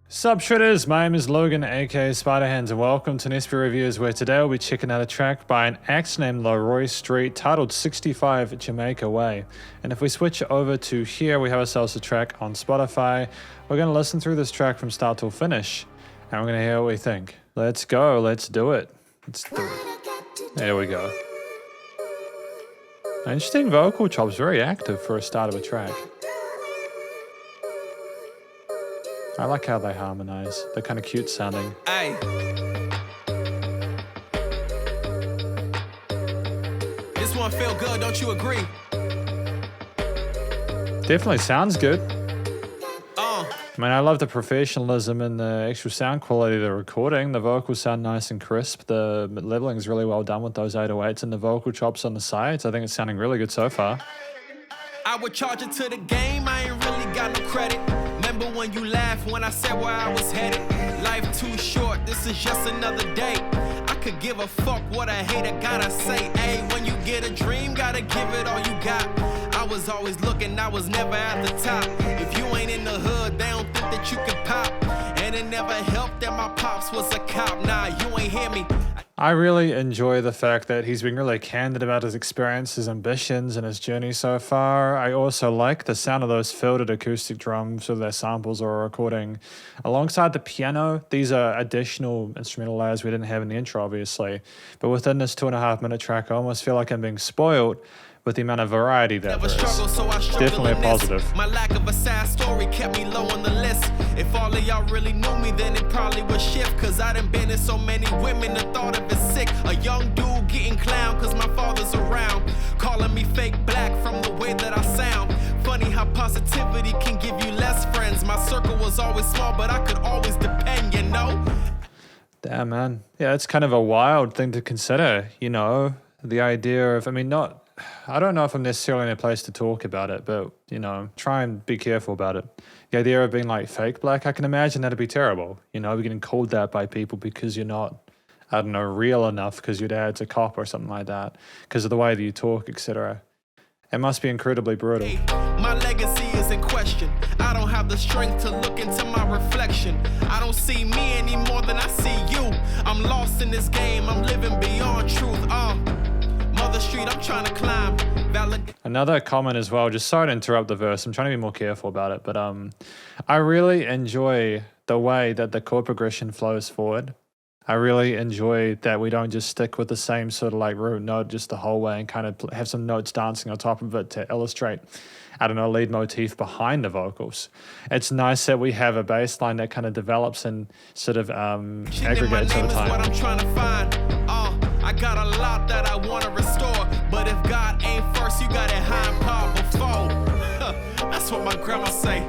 Sup Shredders, my name is Logan aka Spiderhands and welcome to SP Reviews, where today we'll be checking out a track by an act named Laroy Streat titled 65 Jamaica Way. And if we switch over to here, we have ourselves a track on Spotify. We're going to listen through this track from start till finish and we're going to hear what we think. Let's go, let's do it. There we go. Interesting vocal chops, very active for a start of a track. I like how they harmonize. They're kind of cute sounding. Hey. This one feel good, don't you agree? Definitely sounds good. I mean, I love the professionalism and the actual sound quality of the recording. The vocals sound nice and crisp. The leveling is really well done with those 808s and the vocal chops on the sides. I think it's sounding really good so far. I would charge it to the game, I ain't really got no credit. Remember when you laughed when I said where I was headed? Life too short, this is just another day. I could give a fuck what a hater gotta say. Hey, when you get a dream, gotta give it all you got. I was always looking, I was never at the top. If you ain't in the hood, they don't think that you can pop. And it never helped that my pops was a cop. Nah, you ain't hear me. I really enjoy the fact that he's been really candid about his experiences, ambitions, and his journey so far. I also like the sound of those filtered acoustic drums with their samples or recording. Alongside the piano, these are additional instrumental layers we didn't have in the intro, obviously. But within this 2.5-minute track, I almost feel like I'm being spoiled with the amount of variety that there is. Definitely a positive. My lack of a sad story kept me low on the list. If all of y'all really knew me, then it probably would shift. Cause I done been in so many women, the thought of it sick. A young dude getting clown cause my father's around. Calling me fake black from the way that I sound. Funny how positivity can give you less friends. My circle was always small, but I could always depend, you know? Damn, man. Yeah, it's kind of a wild thing to consider, you know? The idea of, I don't know if I'm necessarily in a place to talk about it, but, you know, try and be careful about it. The idea of being like fake black, I can imagine that'd be terrible. You know, getting called that by people because you're not, I don't know, real enough because your dad's a cop or something like that, because of the way that you talk, etc. It must be incredibly brutal. My legacy is in question. I don't have the strength to look into my reflection. I don't see me any more than I see you. I'm lost in this game. I'm living beyond truth. Mother Street, I'm trying to climb. Another comment as well, just sorry to interrupt the verse. I'm trying to be more careful about it, but I really enjoy the way that the chord progression flows forward. I really enjoy that we don't just stick with the same sort of like root note just the whole way and kind of have some notes dancing on top of it to illustrate, I don't know, lead motif behind the vocals. It's nice that we have a bass line that kind of develops and sort of aggregates over time. What I'm trying to find. I got a lot that I want to restore, but if God ain't first, you got it high and power before. That's what my grandma say.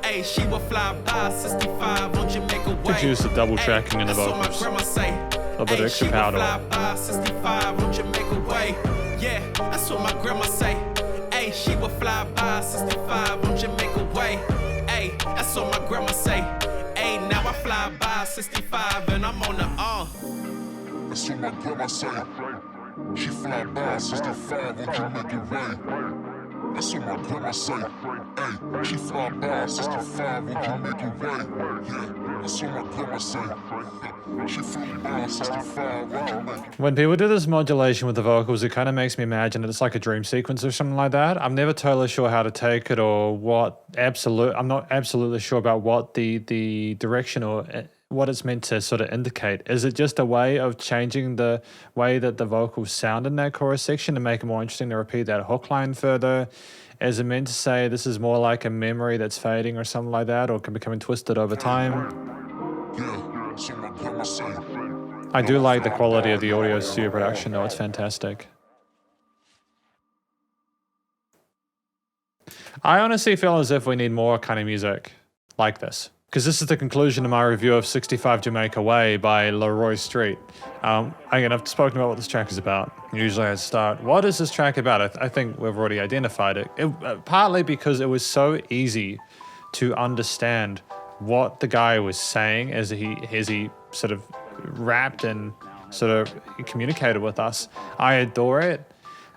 Hey, she will fly by 65 on Jamaica Way. Could use the double tracking in the vocals. That's what my grandma say. A little bit extra powder. Fly by 65 on Jamaica Way. Yeah, that's what my grandma say. Hey, she will fly by 65 on Jamaica Way. Hey, that's what my grandma say. Hey, now I fly by 65 and I'm on the That's what my grandma say. She fly by 65 on Jamaica Way. That's what my grandma say. Hey, she fly by 65 on Jamaica Way. Yeah, that's what my grandma say. She fly by 65 on Jamaica. When people do this modulation with the vocals, it kind of makes me imagine that it's like a dream sequence or something like that. I'm never totally sure how to take it or what I'm not absolutely sure about what the direction or what it's meant to sort of indicate. Is it just a way of changing the way that the vocals sound in that chorus section to make it more interesting to repeat that hook line further? Is it meant to say this is more like a memory that's fading or something like that, or can becoming twisted over time? I do like the quality of the audio studio production though, it's fantastic. I honestly feel as if we need more kind of music like this. Because this is the conclusion of my review of 65 Jamaica Way by Laroy Streat. Again, I've spoken about what this track is about. Usually I start, what is this track about? I think we've already identified it. Partly because it was so easy to understand what the guy was saying as he sort of rapped and sort of communicated with us. I adore it.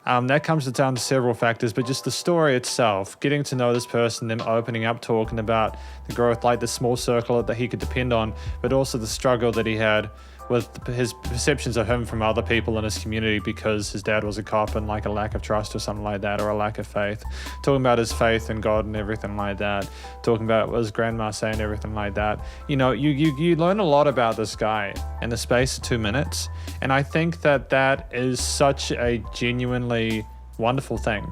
That comes down to several factors, but just the story itself, getting to know this person, them opening up, talking about the growth, like the small circle that he could depend on, but also the struggle that he had with his perceptions of him from other people in his community because his dad was a cop and like a lack of trust or something like that, or a lack of faith. Talking about his faith in God and everything like that. Talking about what his grandma saying, everything like that. You know, you learn a lot about this guy in the space of 2 minutes. And I think that is such a genuinely wonderful thing,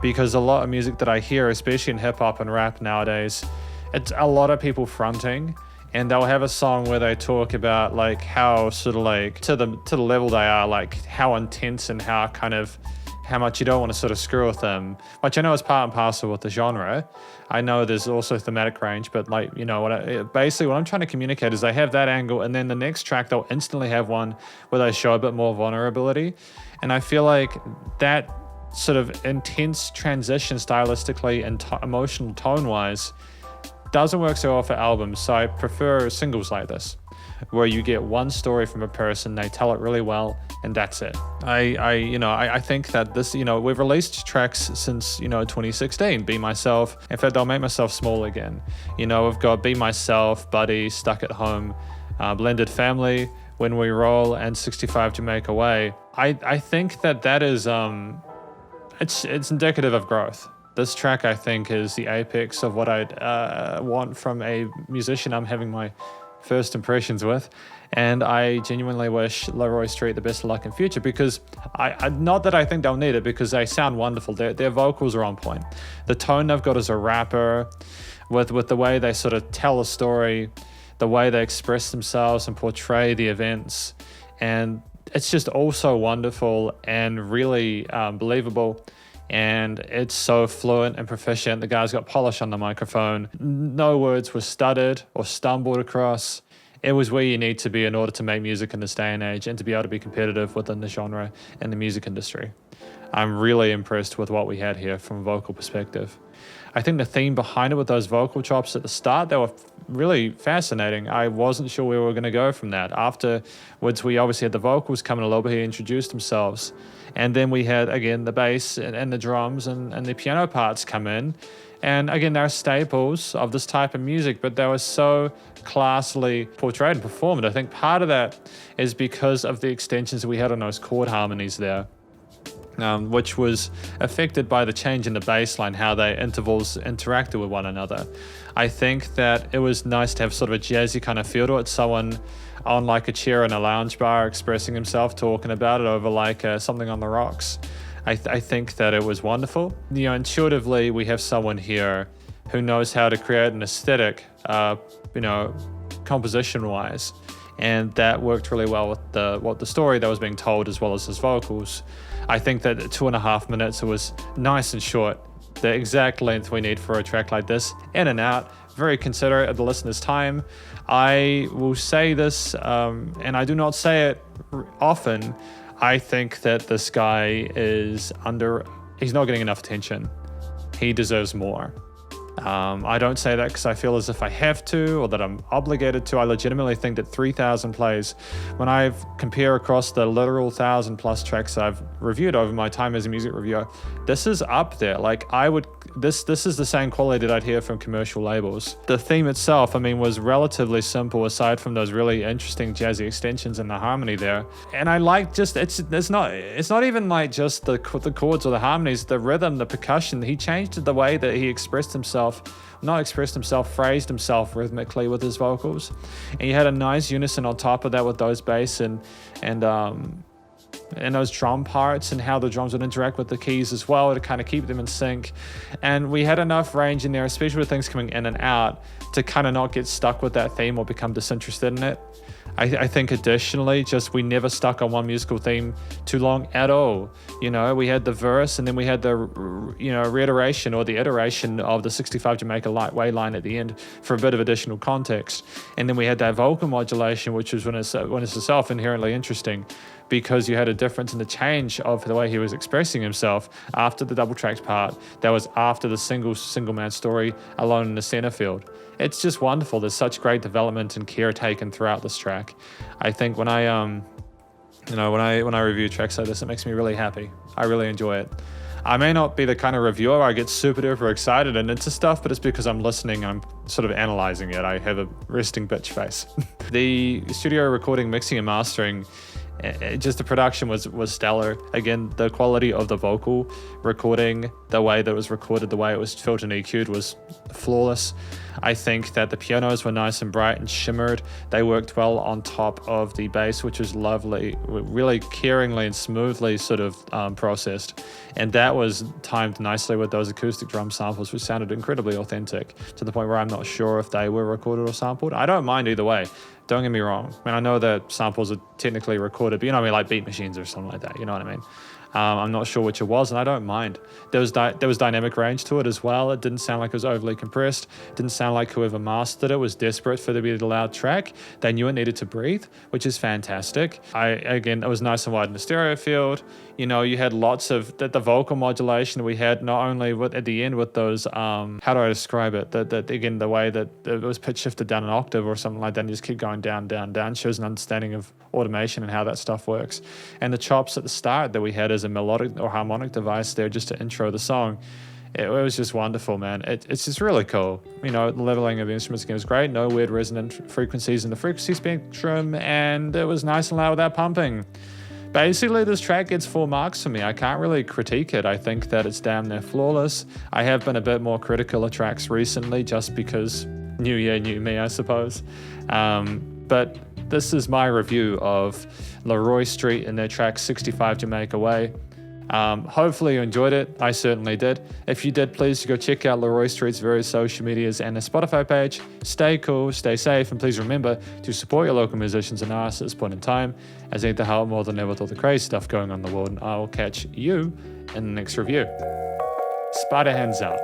because a lot of music that I hear, especially in hip hop and rap nowadays, it's a lot of people fronting. And they'll have a song where they talk about like how sort of like to the level they are, like how intense and how much you don't want to sort of screw with them, which I know is part and parcel with the genre. I know there's also thematic range, but like, you know, basically what I'm trying to communicate is they have that angle, and then the next track they'll instantly have one where they show a bit more vulnerability. And I feel like that sort of intense transition stylistically and emotional tone-wise doesn't work so well for albums, so I prefer singles like this, where you get one story from a person, they tell it really well, and that's it. I think that this, you know, we've released tracks since, you know, 2016. Be Myself. In fact, I'll make myself small again. You know, we've got Be Myself, Buddy, Stuck at Home, Blended Family, When We Roll, and 65 Jamaica Way. I think that is it's indicative of growth. This track, I think, is the apex of what I'd want from a musician I'm having my first impressions with. And I genuinely wish Laroy Streat the best of luck in future, because I not that I think they'll need it, because they sound wonderful. Their vocals are on point. The tone they've got as a rapper, with the way they sort of tell a story, the way they express themselves and portray the events. And it's just also wonderful and really believable. And it's so fluent and proficient. The guy's got polish on the microphone. No words were stuttered or stumbled across. It was where you need to be in order to make music in this day and age and to be able to be competitive within the genre and the music industry. I'm really impressed with what we had here from a vocal perspective. I think the theme behind it with those vocal chops at the start, they were really fascinating. I wasn't sure where we were going to go from that. Afterwards, we obviously had the vocals coming a little bit. He introduced themselves. And then we had, again, the bass and the drums and the piano parts come in. And again, they're staples of this type of music, but they were so classily portrayed and performed. I think part of that is because of the extensions that we had on those chord harmonies there. Which was affected by the change in the bass line, how their intervals interacted with one another. I think that it was nice to have sort of a jazzy kind of feel to it. Someone on like a chair in a lounge bar expressing himself, talking about it over like something on the rocks. I think that it was wonderful. You know, intuitively, we have someone here who knows how to create an aesthetic, composition-wise. And that worked really well with the story that was being told, as well as his vocals. I think that at 2.5 minutes, it was nice and short, the exact length we need for a track like this, in and out, very considerate of the listener's time. I will say this, and I do not say it often, I think that this guy he's not getting enough attention. He deserves more. I don't say that because I feel as if I have to, or that I'm obligated to. I legitimately think that 3,000 plays, when I compare across the literal 1,000+ tracks I've reviewed over my time as a music reviewer, this is up there. Like this is the same quality that I'd hear from commercial labels. The theme itself, was relatively simple aside from those really interesting jazzy extensions and the harmony there. And I like it's not even like just the chords or the harmonies, the rhythm, the percussion. He changed the way that he phrased himself rhythmically with his vocals. And he had a nice unison on top of that with those bass and those drum parts, and how the drums would interact with the keys as well to kind of keep them in sync. And we had enough range in there, especially with things coming in and out, to kind of not get stuck with that theme or become disinterested in it. I think additionally, just we never stuck on one musical theme too long at all. You know, we had the verse, and then we had the reiteration or the iteration of the 65 Jamaica Way line at the end for a bit of additional context. And then we had that vocal modulation, which was when it's itself inherently interesting, because you had a difference in the change of the way he was expressing himself after the double tracked part. That was after the single man story alone in the center field. It's just wonderful. There's such great development and care taken throughout this track. I think when I You know, when I review tracks like this, it makes me really happy. I really enjoy it. I may not be the kind of reviewer I get super duper excited and into stuff, but it's because I'm listening and I'm sort of analyzing it. I have a resting bitch face. The studio recording, mixing and mastering, just the production was stellar. Again, the quality of the vocal recording, the way that it was recorded, the way it was filtered and EQ'd was flawless. I think that the pianos were nice and bright and shimmered. They worked well on top of the bass, which was lovely, really caringly and smoothly sort of processed. And that was timed nicely with those acoustic drum samples, which sounded incredibly authentic, to the point where I'm not sure if they were recorded or sampled. I don't mind either way. Don't get me wrong. I mean, I know that samples are technically recorded, but you know what I mean, like beat machines or something like that. You know what I mean? I'm not sure which it was, and I don't mind. There was dynamic range to it as well. It didn't sound like it was overly compressed. It didn't sound like whoever mastered it was desperate for there to be a loud track. They knew it needed to breathe, which is fantastic. Again, it was nice and wide in the stereo field. You know, you had lots of the vocal modulation we had, not only at the end with those, how do I describe it? Again, the way that it was pitch shifted down an octave or something like that, and just keep going down, down, down, shows an understanding of automation and how that stuff works. And the chops at the start that we had as a melodic or harmonic device there just to intro the song, it was just wonderful, man. It's just really cool. You know, the leveling of the instruments again was great. No weird resonant frequencies in the frequency spectrum, and it was nice and loud without pumping. Basically, this track gets 4 marks for me. I can't really critique it. I think that it's damn near flawless. I have been a bit more critical of tracks recently just because new year, new me, I suppose. But this is my review of Laroy Streat and their track 65 Jamaica Way. Hopefully you enjoyed it. I certainly did. If you did, please go check out Laroy Streat's various social medias and their Spotify page. Stay cool, stay safe, and please remember to support your local musicians and artists at this point in time, as they need the help more than ever with all the crazy stuff going on in the world. And I will catch you in the next review. Spiderhands out.